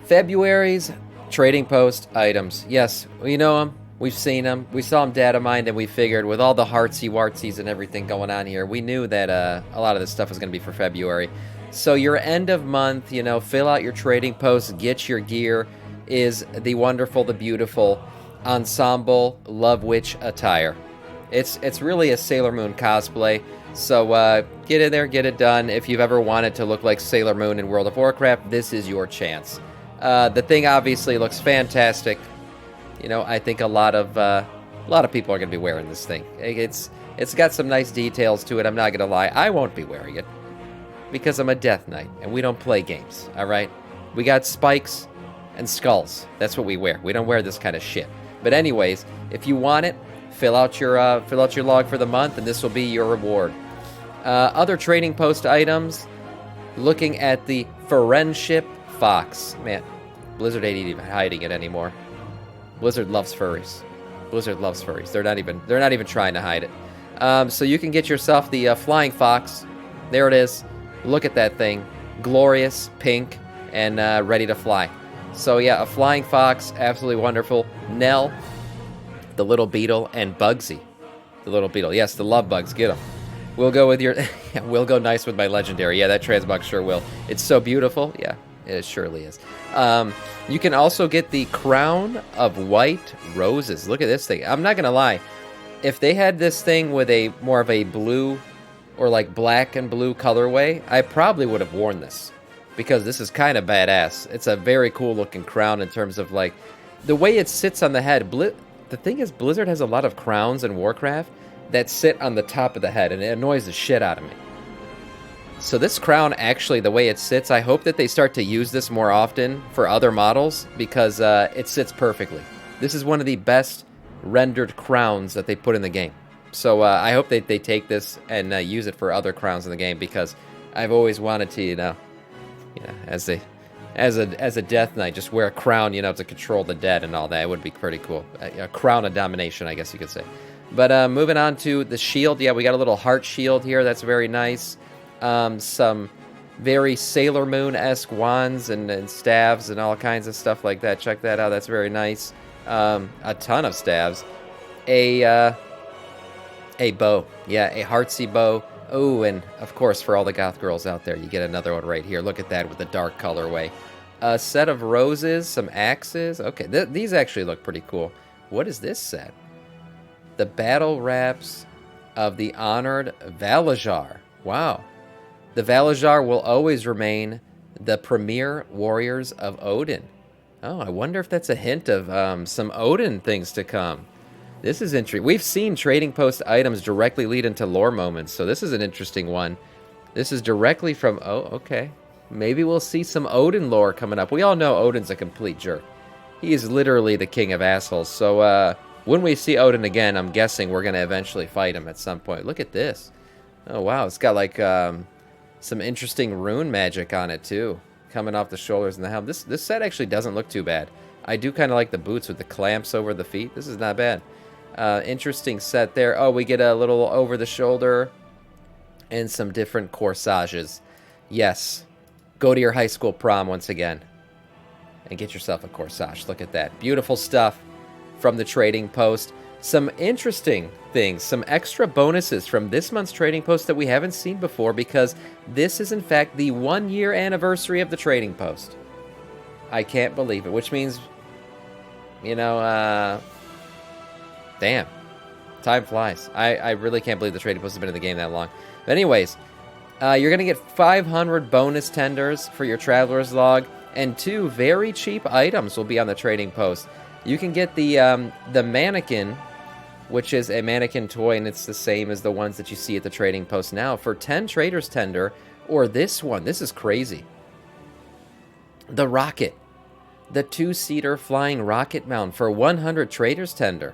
February's trading post items. Yes, we know them. We've seen them. We saw them data mined, and we figured with all the heartsy wartsies and everything going on here, we knew that a lot of this stuff was going to be for February. So your end of month, fill out your trading posts, get your gear, is the wonderful, the beautiful ensemble Love Witch attire. It's really a Sailor Moon cosplay. So get in there, get it done. If you've ever wanted to look like Sailor Moon in World of Warcraft, this is your chance. The thing obviously looks fantastic. I think a lot of people are going to be wearing this thing. It's got some nice details to it. I'm not going to lie. I won't be wearing it because I'm a Death Knight and we don't play games. All right, we got spikes and skulls. That's what we wear. We don't wear this kind of shit. But anyways, if you want it, fill out your log for the month, and this will be your reward. Other trading post items. Looking at the Friendship Fox. Man, Blizzard ain't even hiding it anymore. Blizzard loves furries. Blizzard loves furries. They're not even trying to hide it. So you can get yourself the Flying Fox. There it is. Look at that thing. Glorious, pink, and ready to fly. So yeah, a Flying Fox, absolutely wonderful. Nell, the little beetle, and Bugsy, the little beetle. Yes, the love bugs. Get them. We'll go with your. We'll go nice with my legendary. Yeah, that transmog sure will. It's so beautiful. Yeah, it surely is. You can also get the Crown of White Roses. Look at this thing. I'm not gonna lie. If they had this thing with a more of a blue or like black and blue colorway, I probably would have worn this because this is kind of badass. It's a very cool looking crown in terms of like the way it sits on the head. The thing is, Blizzard has a lot of crowns in Warcraft that sit on the top of the head, and it annoys the shit out of me. So this crown, actually, the way it sits, I hope that they start to use this more often for other models, because it sits perfectly. This is one of the best rendered crowns that they put in the game. So I hope that they take this and use it for other crowns in the game, because I've always wanted to, as a Death Knight, just wear a crown, to control the dead and all that. It would be pretty cool. A crown of domination, I guess you could say. But moving on to the shield. Yeah, we got a little heart shield here. That's very nice. Some very Sailor Moon-esque wands and staves and all kinds of stuff like that. Check that out. That's very nice. A ton of staves. A bow. Yeah, a heartsy bow. Oh, and of course, for all the goth girls out there, you get another one right here. Look at that with the dark colorway. A set of roses, some axes. Okay, these actually look pretty cool. What is this set? The battle wraps of the honored Valajar. Wow. The Valajar will always remain the premier warriors of Odin. Oh, I wonder if that's a hint of some Odin things to come. This is interesting. We've seen trading post items directly lead into lore moments, so this is an interesting one. This is directly from... Oh, okay. Maybe we'll see some Odin lore coming up. We all know Odin's a complete jerk. He is literally the king of assholes. So, when we see Odin again, I'm guessing we're going to eventually fight him at some point. Look at this. Oh, wow. It's got, like, some interesting rune magic on it, too. Coming off the shoulders and the helm. This set actually doesn't look too bad. I do kind of like the boots with the clamps over the feet. This is not bad. Interesting set there. Oh, we get a little over the shoulder and some different corsages. Yes. Go to your high school prom once again and get yourself a corsage. Look at that. Beautiful stuff from the trading post. Some interesting things, some extra bonuses from this month's trading post that we haven't seen before, because this is in fact the 1-year anniversary of the trading post. I can't believe it, which means, damn, time flies. I really can't believe the trading post has been in the game that long. But anyways, you're going to get 500 bonus tenders for your Traveler's Log, and 2 very cheap items will be on the trading post. You can get the mannequin, which is a mannequin toy, and it's the same as the ones that you see at the trading post now, for 10 Trader's Tender, or this one. This is crazy. The rocket. The 2-seater flying rocket mount for 100 Trader's Tender.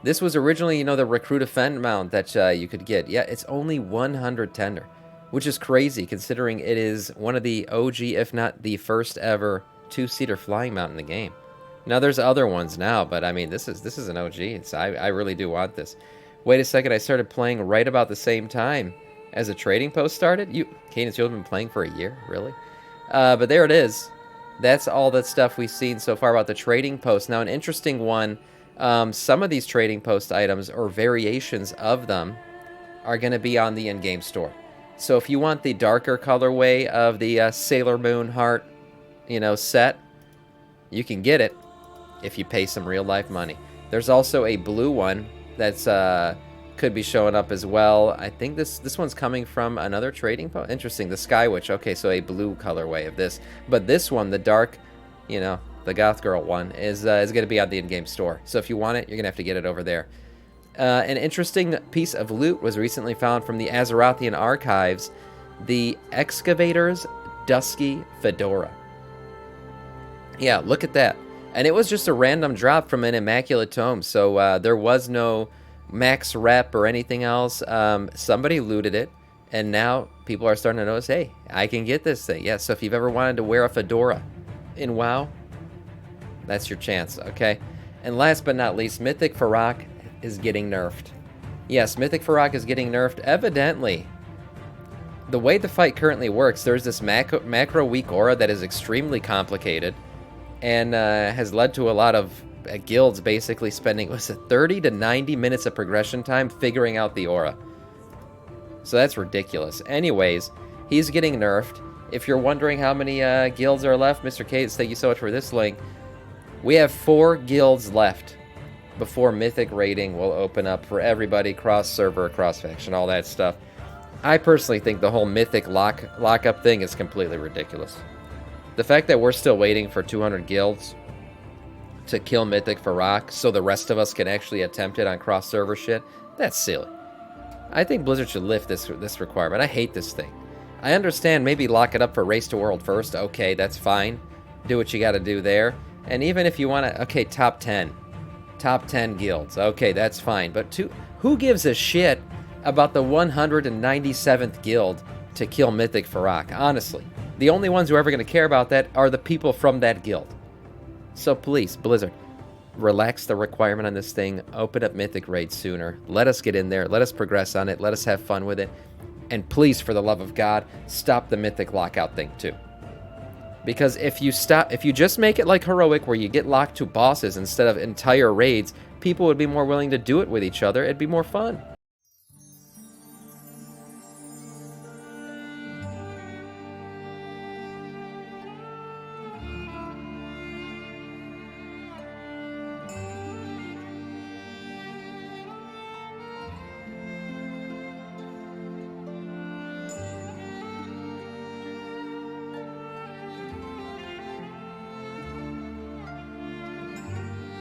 This was originally, the Recruit Defend mount that you could get. Yeah, it's only 100 Tender, which is crazy considering it is one of the OG, if not the first ever 2-seater flying mount in the game. Now, there's other ones now, but I mean, this is an OG. I really do want this. Wait a second, I started playing right about the same time as the trading post started? Cadence, you've been playing for a year? Really? But there it is. That's all the stuff we've seen so far about the trading post. Now, an interesting one, some of these trading post items or variations of them are going to be on the in-game store. So if you want the darker colorway of the Sailor Moon heart, set, you can get it if you pay some real-life money. There's also a blue one that's could be showing up as well. I think this one's coming from another trading post. Interesting, the Sky Witch. Okay, so a blue colorway of this. But this one, the dark, the Goth Girl one, is going to be on the in-game store. So if you want it, you're going to have to get it over there. An interesting piece of loot was recently found from the Azerothian archives, the Excavator's Dusky Fedora. Yeah, look at that. And it was just a random drop from an Immaculate Tome, so there was no max rep or anything else. Somebody looted it, and now people are starting to notice, hey, I can get this thing. Yeah, so if you've ever wanted to wear a fedora in WoW, that's your chance, okay? And last but not least, Mythic Farrak is getting nerfed. Yes, Mythic Farrak is getting nerfed. Evidently, the way the fight currently works, there's this macro weak aura that is extremely complicated and has led to a lot of guilds basically spending, 30 to 90 minutes of progression time figuring out the aura. So that's ridiculous. Anyways, he's getting nerfed. If you're wondering how many guilds are left, Mr. Cates, thank you so much for this link. We have 4 guilds left before Mythic rating will open up for everybody, cross-server, cross-faction, all that stuff. I personally think the whole Mythic lockup thing is completely ridiculous. The fact that we're still waiting for 200 guilds to kill Mythic Farrak so the rest of us can actually attempt it on cross-server shit, that's silly. I think Blizzard should lift this requirement. I hate this thing. I understand maybe lock it up for Race to World first. Okay, that's fine. Do what you got to do there. And even if you want to, okay, top 10. Top 10 guilds. Okay, that's fine. But who gives a shit about the 197th guild to kill Mythic Farrak? Honestly, the only ones who are ever going to care about that are the people from that guild. So please, Blizzard, relax the requirement on this thing. Open up Mythic Raid sooner. Let us get in there. Let us progress on it. Let us have fun with it. And please, for the love of God, stop the Mythic lockout thing too. Because if you just make it like Heroic, where you get locked to bosses instead of entire raids, people would be more willing to do it with each other. It'd be more fun.